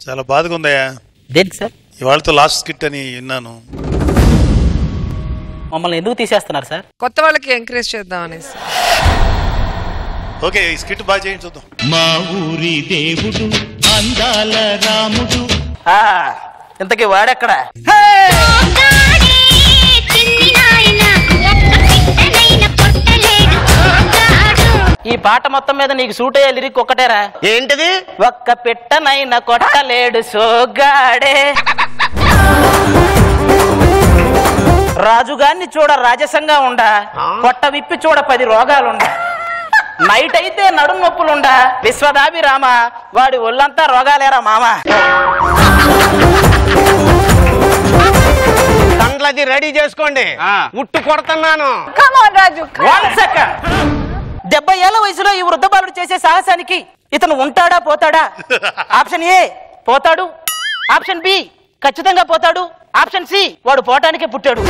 చాలా బాధగా ఉందయ్యా. దేనికి సార్? ఇవాళతో లాస్ట్ స్కిట్ అని విన్నాను. మమ్మల్ని ఎందుకు తీసేస్తున్నారు సార్? కొత్త వాళ్ళకి ఎంకరేజ్ చేద్దాం అనేసి. ఓకే, ఈ స్కిట్ బాగా చేయండి చూద్దాం. మా ఊరి దేవుడు అందాల రాముడు. ఇంతకీ వాడెక్కడ? ఈ పాట మొత్తం మీద నీకు సూట్ అయ్యే లిరిక్ ఒక్కటేరా. ఏంటిది? ఒక్క పెట్టనైనా కొట్టలేడు సోగాడే. రాజుగాన్ని చూడ రాజసంగా ఉండా, కొట్ట విప్పి చూడ 10 రోగాలుండా. నైట్ అయితే నడుం నొప్పులుండా, విశ్వదాభిరామ వాడి ఒళ్ళంతా రోగాలేరా మామ. కండ్లది రెడీ చేసుకోండి, ఉట్టు కొడుతున్నాను. 1 సెకండ్. 70 ఏళ్ల వయసులో ఈ వృద్ధ బాలుడు చేసే సాహసానికి ఇతను ఉంటాడా పోతాడా? ఆప్షన్ ఏ పోతాడు, ఆప్షన్ బి ఖచ్చితంగా పోతాడు, ఆప్షన్ సి వాడు పోవటానికే పుట్టాడు.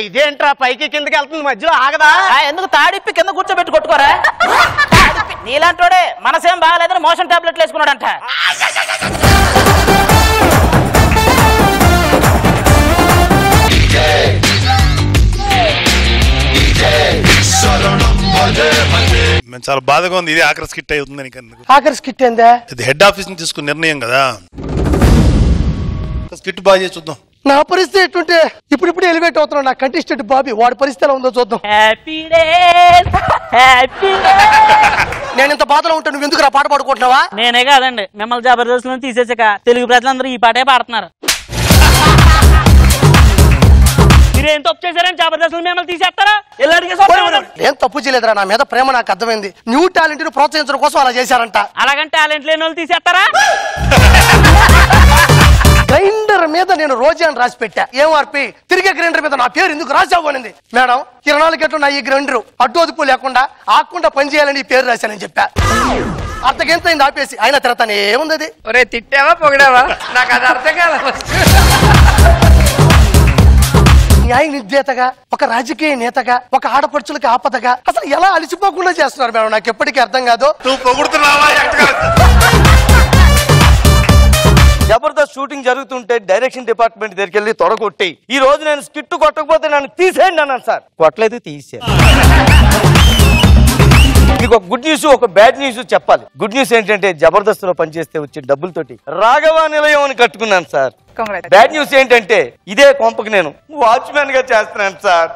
ఇదేంట్రా పైకి కిందకి వెళ్తుంది, మధ్యలో ఆగదా? ఎందుకు తాడిప్పి కింద కూర్చోబెట్టి కొట్టుకోరా? నీలాంటోడే మనసేం బాగాలేదని మోషన్ టాబ్లెట్లు వేసుకున్నాడంట. మేము చాలా బాధగా ఉంది. ఇది ఆఖరి స్కిట్ అవుతుంది. ఆఖరి స్కిట్ ఏందా? ఇది హెడ్ ఆఫీస్ నుంచి తీసుకున్న నిర్ణయం కదా. స్కిట్ బాగా చేసి చూద్దాం. నా పరిస్థితి ఎట్టుంటే ఇప్పుడు ఎలివేట్ అవుతున్నాడు నా కంటెస్టెంట్ బాబీ. వాడి పరిస్థితి ఎలా ఉందో చూద్దాం. నేను ఇంత బాధలో ఉంటాను, నువ్వు ఎందుకు పాట పాడుకుంటున్నావా? నేనే కాదండి, మిమ్మల్ని జబర్దస్త్ లో తీసేసాక తెలుగు ప్రజలందరూ ఈ పాటే పాడుతున్నారు. మీరేం తప్పు చేశారని జబర్దస్త్ మిమ్మల్ని తీసేస్తారా? ఏం తప్పు చేయలేదురా, నా మీద ప్రేమ నాకు అర్థమైంది. న్యూ టాలెంట్ ని ప్రోత్సహించడం కోసం అలా చేశారంట. అలాగంటే టాలెంట్ లేని వాళ్ళు తీసేస్తారా? గ్రైండర్ మీద నేను రోజా అని రాసి పెట్టా. ఏం ఆర్పి తిరిగే గ్రైండర్ మీద నా పేరు ఎందుకు రాసావు అనింది. మేడం 24 గంటలు నా ఈ గ్రైండర్ అడ్డోదుపు లేకుండా ఆకుండా పని చేయాలని ఈ పేరు రాశానని చెప్పా. అర్థగంతైంది ఆపేసి ఆయన తిరతానే ఏముంది అది. ఒరే తిట్టావా పొగిడావా? నాకు అది అర్థం కాదు. న్యాయ నిర్దేతగా, ఒక రాజకీయ నేతగా, ఒక ఆడపడుచులకి ఆపదగా అసలు ఎలా అలిసిపోకుండా చేస్తున్నారు మేడం, నాకు ఎప్పటికీ అర్థం కాదు. నువ్వు పొగుడుతున్నావా? జబర్దస్త్ షూటింగ్ జరుగుతుంటే డైరెక్షన్ డిపార్ట్మెంట్ దగ్గరికి వెళ్ళి తొడగొట్టి ఈ రోజు నేను స్కిట్ కొట్టకపోతే నన్ను తీసేయండి అన్నాను సార్. కొట్టలేదు, తీసేయాలి. మీకు ఒక గుడ్ న్యూస్, ఒక బ్యాడ్ న్యూస్ చెప్పాలి. గుడ్ న్యూస్ ఏంటంటే జబర్దస్త్ లో పనిచేస్తే వచ్చే డబ్బులతోటి రాఘవ నిలయం అని కట్టుకున్నాను సార్. బ్యాడ్ న్యూస్ ఏంటంటే ఇదే కొంపకి నేను వాచ్మెన్ గా చేస్తున్నాను సార్.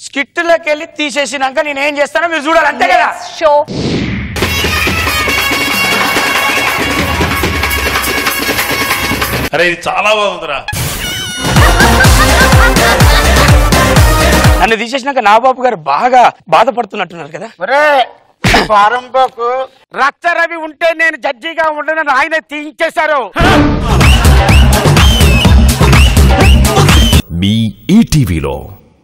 స్కిట్ లోకి వెళ్ళి తీసేసినాక నేను ఏం చేస్తానో మీరు చూడాలి, అంతే కదా? షో అరే ఇది చాలా బాగుందిరా. నన్ను తీసేసినాక నాగబాబు గారు బాగా బాధపడుతున్నట్టున్నారు కదా. రచ్చ రవి ఉంటే నేను జడ్జిగా ఉండనని ఆయన తీయించేశారు. మీ ఈటీవీలో